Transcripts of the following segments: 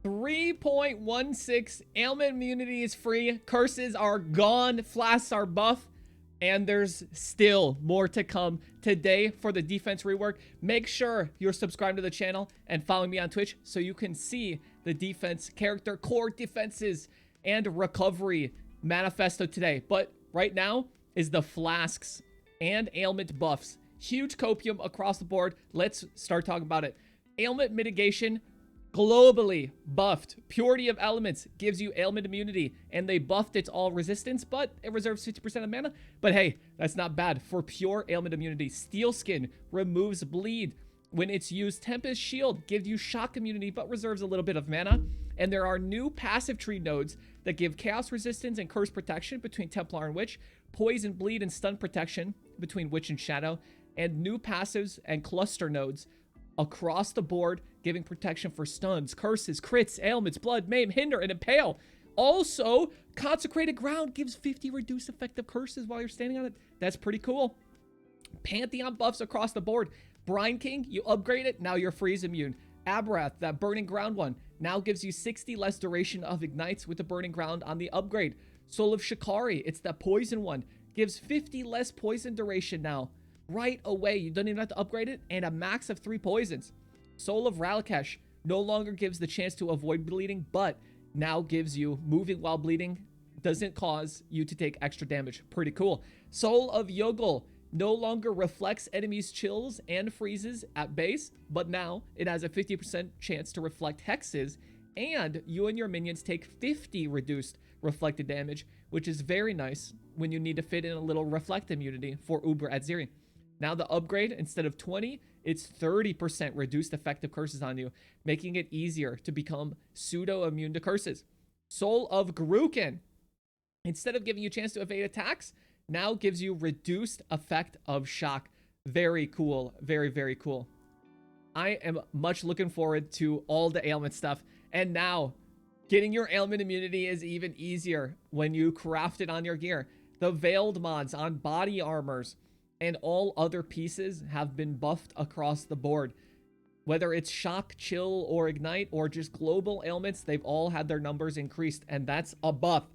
3.16 ailment immunity is free. Curses are gone. Flasks are buff. And there's still more to come today for the defense rework. Make sure you're subscribed to the channel and following me on Twitch so you can see the defense character core defenses and recovery manifesto today. But right now is the flasks and ailment buffs. Huge copium across the board. Let's start talking about it. Ailment mitigation, globally buffed. Purity of Elements gives you ailment immunity, and they buffed its all resistance, but it reserves 50% of mana. But hey, that's not bad for pure ailment immunity. Steel Skin removes bleed. When it's used, Tempest Shield gives you shock immunity, but reserves a little bit of mana. And there are new passive tree nodes that give chaos resistance and curse protection between Templar and Witch, poison, bleed, and stun protection between Witch and Shadow, and new passives and cluster nodes across the board, giving protection for stuns, curses, crits, ailments, blood, maim, hinder, and impale. Also, Consecrated Ground gives 50 reduced effective curses while you're standing on it. That's pretty cool. Pantheon buffs across the board. Brine King, you upgrade it, now you're freeze immune. Abrath, that Burning Ground one, now gives you 60 less duration of ignites with the Burning Ground on the upgrade. Soul of Shikari, it's that poison one, gives 50 less poison duration now. Right away, you don't even have to upgrade it, and a max of 3 poisons. Soul of Ralkesh no longer gives the chance to avoid bleeding, but now gives you moving while bleeding, doesn't cause you to take extra damage. Pretty cool. Soul of Yogel no longer reflects enemies' chills and freezes at base, but now it has a 50% chance to reflect hexes, and you and your minions take 50 reduced reflected damage, which is very nice when you need to fit in a little reflect immunity for Uber at Zeri. Now the upgrade, instead of 20, it's 30% reduced effective curses on you, making it easier to become pseudo-immune to curses. Soul of Garukin, instead of giving you a chance to evade attacks, now gives you reduced effect of shock. Very cool. Very, very cool. I am much looking forward to all the ailment stuff. And now, getting your ailment immunity is even easier when you craft it on your gear. The Veiled mods on body armors and all other pieces have been buffed across the board. Whether it's shock, chill, or ignite, or just global ailments, they've all had their numbers increased, and that's a buff.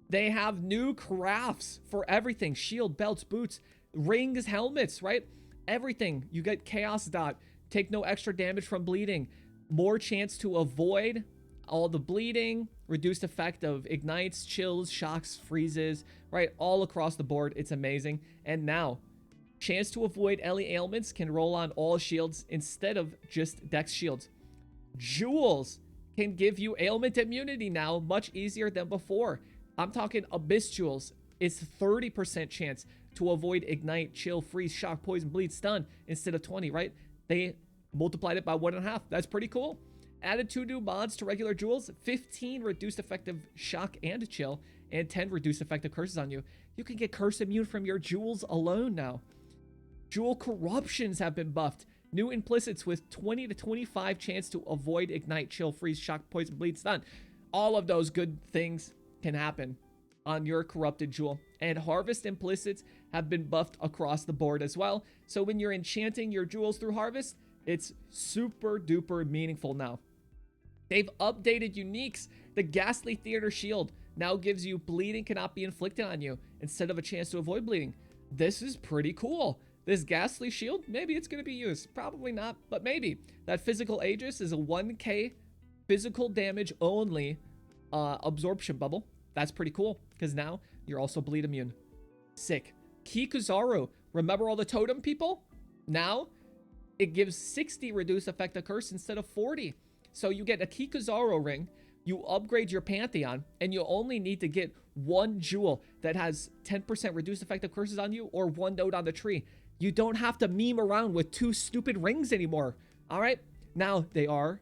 They have new crafts for everything. Shield, belts, boots, rings, helmets, right? Everything. You get Chaos Dot. Take no extra damage from bleeding. More chance to avoid all the bleeding. Reduced effect of ignites, chills, shocks, freezes, right? All across the board. It's amazing. And now, chance to avoid Ellie ailments can roll on all shields instead of just Dex shields. Jewels can give you ailment immunity now much easier than before. I'm talking Abyss Jewels. It's 30% chance to avoid ignite, chill, freeze, shock, poison, bleed, stun instead of 20, right? They multiplied it by 1.5. That's pretty cool. Added 2 new mods to regular jewels, 15 reduced effective shock and chill, and 10 reduced effective curses on you. You can get curse immune from your jewels alone now. Jewel corruptions have been buffed. New implicits with 20 to 25 chance to avoid ignite, chill, freeze, shock, poison, bleed, stun. All of those good things can happen on your corrupted jewel. And harvest implicits have been buffed across the board as well. So when you're enchanting your jewels through harvest, it's super duper meaningful now. They've updated uniques. The Ghastly Theater Shield now gives you bleeding cannot be inflicted on you instead of a chance to avoid bleeding. This is pretty cool. This Ghastly Shield, maybe it's going to be used. Probably not, but maybe. That Physical Aegis is a 1k physical damage only absorption bubble. That's pretty cool because now you're also bleed immune. Sick. Kikuzaru. Remember all the totem people? Now it gives 60 reduced effective curse instead of 40. So you get a Kikuzaru ring, you upgrade your Pantheon, and you only need to get 1 jewel that has 10% reduced effective curses on you or 1 node on the tree. You don't have to meme around with 2 stupid rings anymore. All right? Now, they are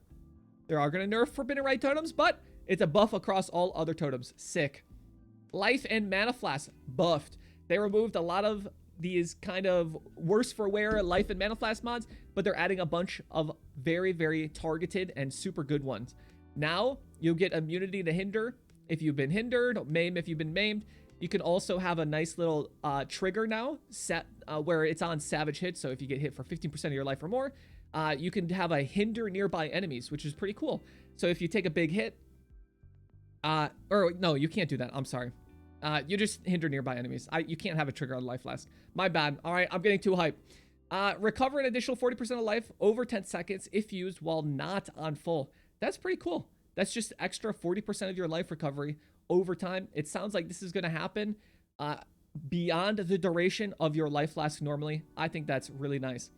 going to nerf Forbidden Rite totems, but it's a buff across all other totems. Sick. Life and Mana Flask buffed. They removed a lot of these kind of worse for wear Life and Mana Flask mods, but they're adding a bunch of very, very targeted and super good ones. Now, you'll get immunity to hinder if you've been hindered, maim if you've been maimed. You can also have a nice little trigger now set where it's on savage hit. So if you get hit for 15% of your life or more, You can have a hinder nearby enemies, which is pretty cool. So if you take a big hit, or no, you can't do that. I'm sorry. You just hinder nearby enemies. You can't have a trigger on Life Flask. My bad. All right, I'm getting too hyped. Recover an additional 40% of life over 10 seconds if used while not on full. That's pretty cool. That's just extra 40% of your life recovery over time. It sounds like this is going to happen beyond the duration of your Life Flask normally. I think that's really nice.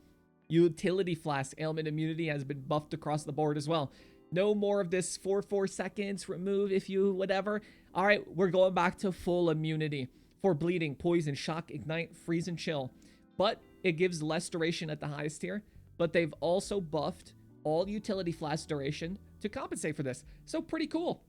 Utility Flask ailment immunity has been buffed across the board as well. No more of this 4 seconds, remove if you whatever. All right, we're going back to full immunity for bleeding, poison, shock, ignite, freeze, and chill. But it gives less duration at the highest tier. But they've also buffed all utility flask duration to compensate for this. So pretty cool.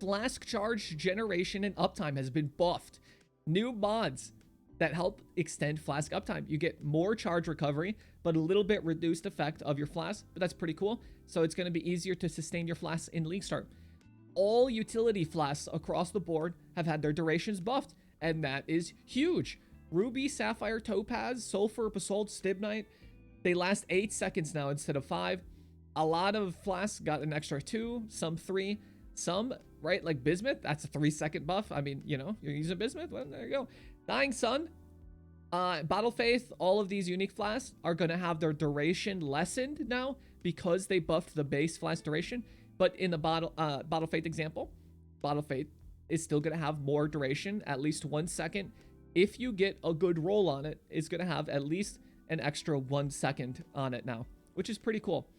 Flask charge generation and uptime has been buffed. New mods that help extend flask uptime. You get more charge recovery, but a little bit reduced effect of your flask, but that's pretty cool. So it's going to be easier to sustain your flasks in League Start. All utility flasks across the board have had their durations buffed, and that is huge. Ruby, Sapphire, Topaz, Sulfur, Basalt, Stibnite, they last 8 seconds now instead of 5. A lot of flasks got an extra 2, some 3, some, right, like Bismuth, that's a 3-second buff. I mean, you know, you're using Bismuth, well, there you go. Dying Sun, Battle Faith, all of these unique flasks are going to have their duration lessened now because they buffed the base flask duration. But in the Battle Faith example, Battle Faith is still going to have more duration, at least 1 second. If you get a good roll on it, it's going to have at least an extra 1 second on it now, which is pretty cool.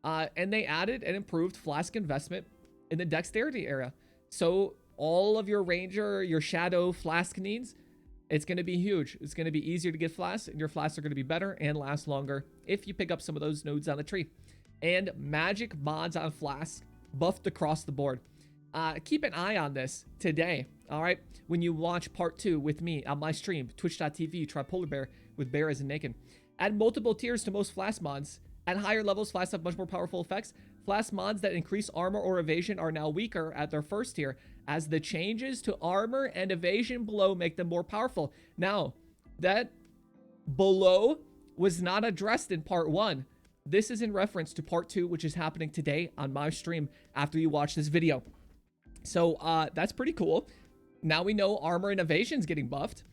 And they added and improved flask investment in the dexterity area. So all of your ranger, your shadow flask needs, it's going to be huge. It's going to be easier to get flasks, and your flasks are going to be better and last longer if you pick up some of those nodes on the tree. And magic mods on flasks buffed across the board. Keep an eye on this today, all right? When you watch part 2 with me on my stream, twitch.tv, Tripolar Bear with Bear as in Naked. Add multiple tiers to most flask mods. At higher levels, flasks have much more powerful effects. Flask mods that increase armor or evasion are now weaker at their first tier, as the changes to armor and evasion below make them more powerful. Now, that below was not addressed in part 1. This is in reference to part 2, which is happening today on my stream after you watch this video. So that's pretty cool. Now we know armor and evasion's getting buffed.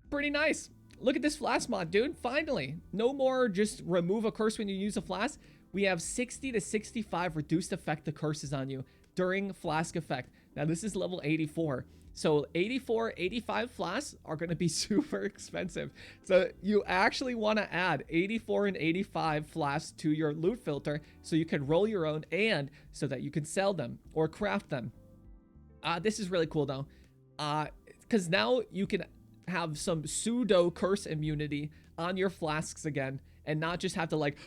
Pretty nice. Look at this flask mod, dude. Finally. No more just remove a curse when you use a flask. We have 60 to 65 reduced effect to curses on you during flask effect. Now this is level 84. So 84, 85 flasks are going to be super expensive. So you actually want to add 84 and 85 flasks to your loot filter so you can roll your own and so that you can sell them or craft them. This is really cool though, because now you can have some pseudo curse immunity on your flasks again and not just have to like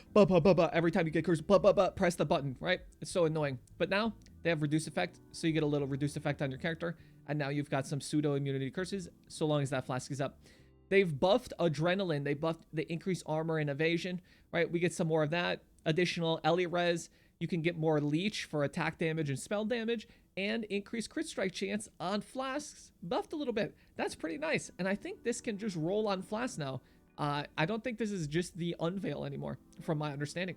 every time you get cursed press the button, right? It's so annoying. But now they have reduced effect, so you get a little reduced effect on your character, and now you've got some pseudo immunity curses so long as that flask is up. They've buffed adrenaline, they buffed the increased armor and evasion, right? We get some more of that. Additional Elliot res, you can get more leech for attack damage and spell damage, and increased crit strike chance on flasks, buffed a little bit. That's pretty nice, and I think this can just roll on flasks now. I don't think this is just the unveil anymore, from my understanding.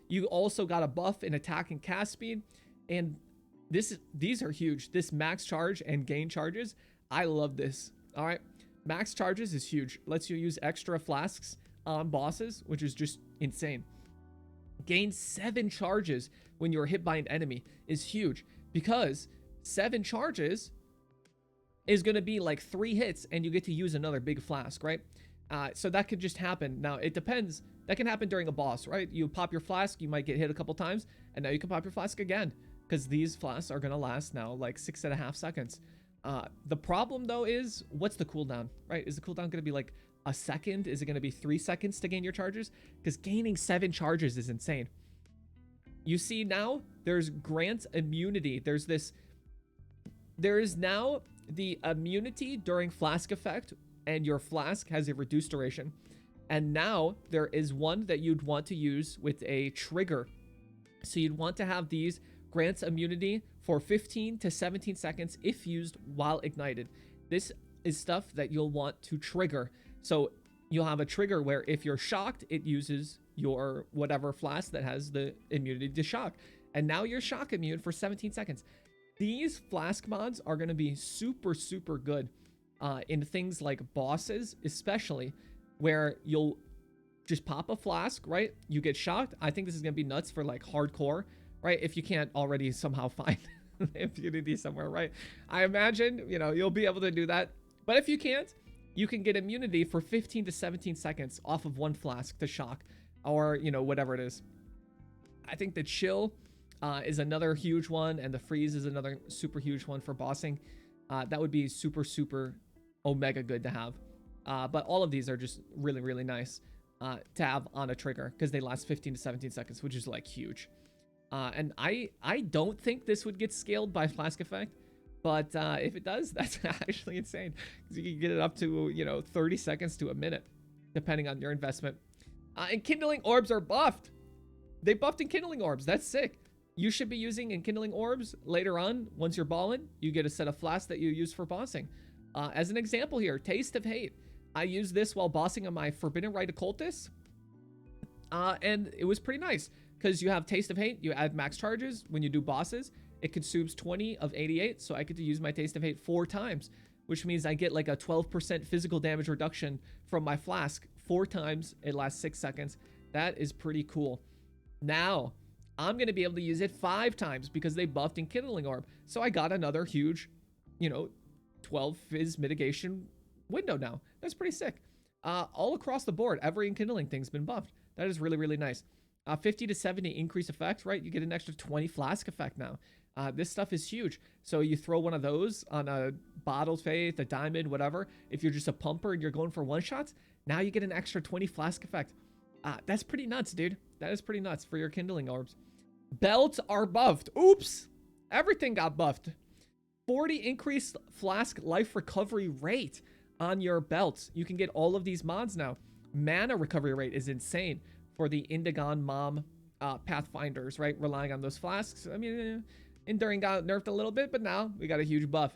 You also got a buff in attack and cast speed, and these are huge. This max charge and gain charges, I love this. All right, max charges is huge. Lets you use extra flasks on bosses, which is just insane. Gain 7 charges when you're hit by an enemy is huge, because 7 charges is going to be like 3 hits and you get to use another big flask, right? So that could just happen. Now, it depends. That can happen during a boss, right? You pop your flask, you might get hit a couple times, and now you can pop your flask again, because these flasks are going to last now like 6.5 seconds. The problem, though, is what's the cooldown, right? Is the cooldown going to be like a second? Is it going to be 3 seconds to gain your charges? Because gaining 7 charges is insane. You see now, there's grant immunity. There is now the immunity during flask effect, and your flask has a reduced duration. And now there is one that you'd want to use with a trigger. So you'd want to have these grants immunity for 15 to 17 seconds if used while ignited. This is stuff that you'll want to trigger. So you'll have a trigger where if you're shocked, it uses your whatever flask that has the immunity to shock. And now you're shock immune for 17 seconds. These flask mods are going to be super, super good in things like bosses, especially where you'll just pop a flask, right? You get shocked. I think this is going to be nuts for like hardcore, right? If you can't already somehow find immunity somewhere, right? I imagine, you know, you'll be able to do that. But if you can't, you can get immunity for 15 to 17 seconds off of one flask to shock, or, you know, whatever it is. I think the chill is another huge one, and the freeze is another super huge one for bossing. That would be super, super omega good to have. But all of these are just really, really nice to have on a trigger because they last 15 to 17 seconds, which is like huge. And I don't think this would get scaled by Flask Effect, but if it does, that's actually insane because you can get it up to, you know, 30 seconds to a minute, depending on your investment. Enkindling Orbs are buffed. They buffed Enkindling Orbs. That's sick. You should be using Enkindling Orbs later on. Once you're balling, you get a set of flasks that you use for bossing. As an example here, Taste of Hate. I used this while bossing on my Forbidden Rite Occultist, and it was pretty nice because you have Taste of Hate. You add max charges when you do bosses. It consumes 20 of 88, so I get to use my Taste of Hate 4 times, which means I get like a 12% physical damage reduction from my flask 4 times. It lasts 6 seconds. That is pretty cool. Now, I'm going to be able to use it 5 times because they buffed Enkindling Orb. So I got another huge, you know, 12 fizz mitigation window now. That's pretty sick. All across the board, every Enkindling thing's been buffed. That is really, really nice. 50 to 70 increase effect, right? You get an extra 20 flask effect now. This stuff is huge. So you throw one of those on a Bottled Faith, a Diamond, whatever. If you're just a pumper and you're going for one-shots, now you get an extra 20 flask effect. That's pretty nuts, dude. That is pretty nuts for your Kindling Orbs. Belts are buffed. Oops. Everything got buffed. 40 increased flask life recovery rate on your belts. You can get all of these mods now. Mana recovery rate is insane for the Indigon Mom Pathfinders, right? Relying on those flasks. I mean, Enduring got nerfed a little bit, but now we got a huge buff.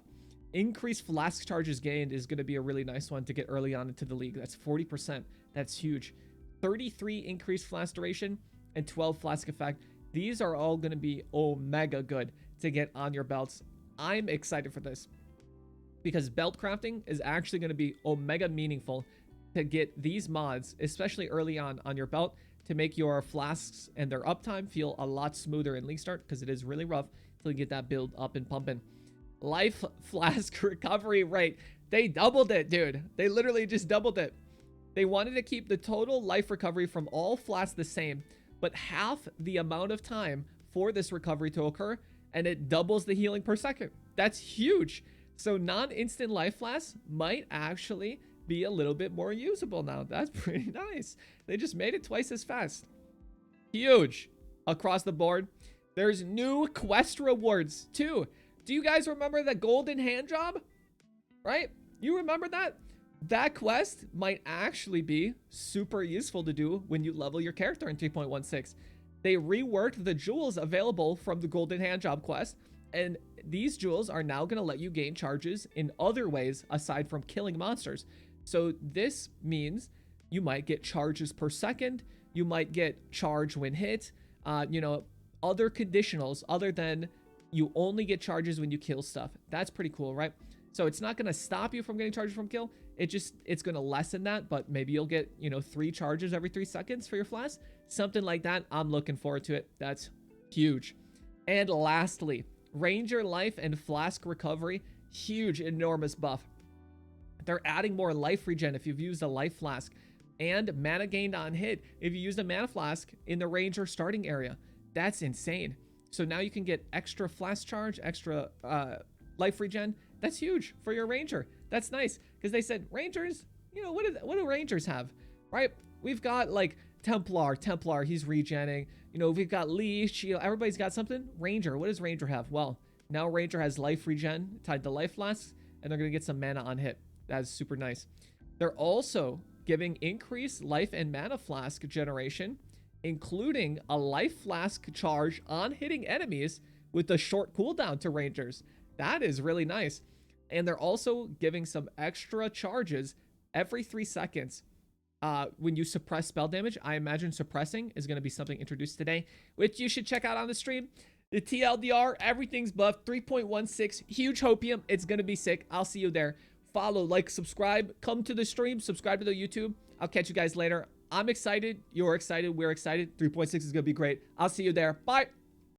Increased flask charges gained is going to be a really nice one to get early on into the league. That's 40%. That's huge. 33 increased flask duration and 12 flask effect. These are all going to be omega good to get on your belts. I'm excited for this because belt crafting is actually going to be omega meaningful to get these mods, especially early on your belt, to make your flasks and their uptime feel a lot smoother in league start because it is really rough until you get that build up and pumping. Life flask recovery rate. They doubled it, dude. They literally just doubled it. They wanted to keep the total life recovery from all flasks the same, but half the amount of time for this recovery to occur, and it doubles the healing per second. That's huge. So non-instant life flasks might actually be a little bit more usable now. That's pretty nice. They just made it twice as fast. Huge across the board. There's new quest rewards too. Do you guys remember the golden hand job? Right? You remember that? That quest might actually be super useful to do when you level your character in 3.16. They reworked the jewels available from the golden hand job quest, and these jewels are now going to let you gain charges in other ways aside from killing monsters. So this means you might get charges per second, you might get charge when hit, you know, other conditionals other than you only get charges when you kill stuff. That's pretty cool, right? So it's not going to stop you from getting charges from kill. It's going to lessen that, but maybe you'll get, you know, 3 charges every 3 seconds for your flask. Something like that. I'm looking forward to it. That's huge. And lastly, Ranger life and flask recovery. Huge, enormous buff. They're adding more life regen if you've used a life flask, and mana gained on hit if you used a mana flask in the Ranger starting area. That's insane. So now you can get extra flask charge, extra life regen. That's huge for your Ranger. That's nice because they said Rangers, you know, what do Rangers have, right? We've got like Templar, he's regenning. You know, we've got Lee, Shield, everybody's got something. Ranger, what does Ranger have? Well, now Ranger has life regen tied to life flasks, and they're going to get some mana on hit. That's super nice. They're also giving increased life and mana flask generation, including a life flask charge on hitting enemies with a short cooldown to Rangers. That is really nice. And they're also giving some extra charges every 3 seconds when you suppress spell damage. I imagine suppressing is going to be something introduced today, which you should check out on the stream. The TLDR, everything's buffed. 3.16, huge hopium. It's going to be sick. I'll see you there. Follow, like, subscribe. Come to the stream. Subscribe to the YouTube. I'll catch you guys later. I'm excited. You're excited. We're excited. 3.6 is going to be great. I'll see you there. Bye.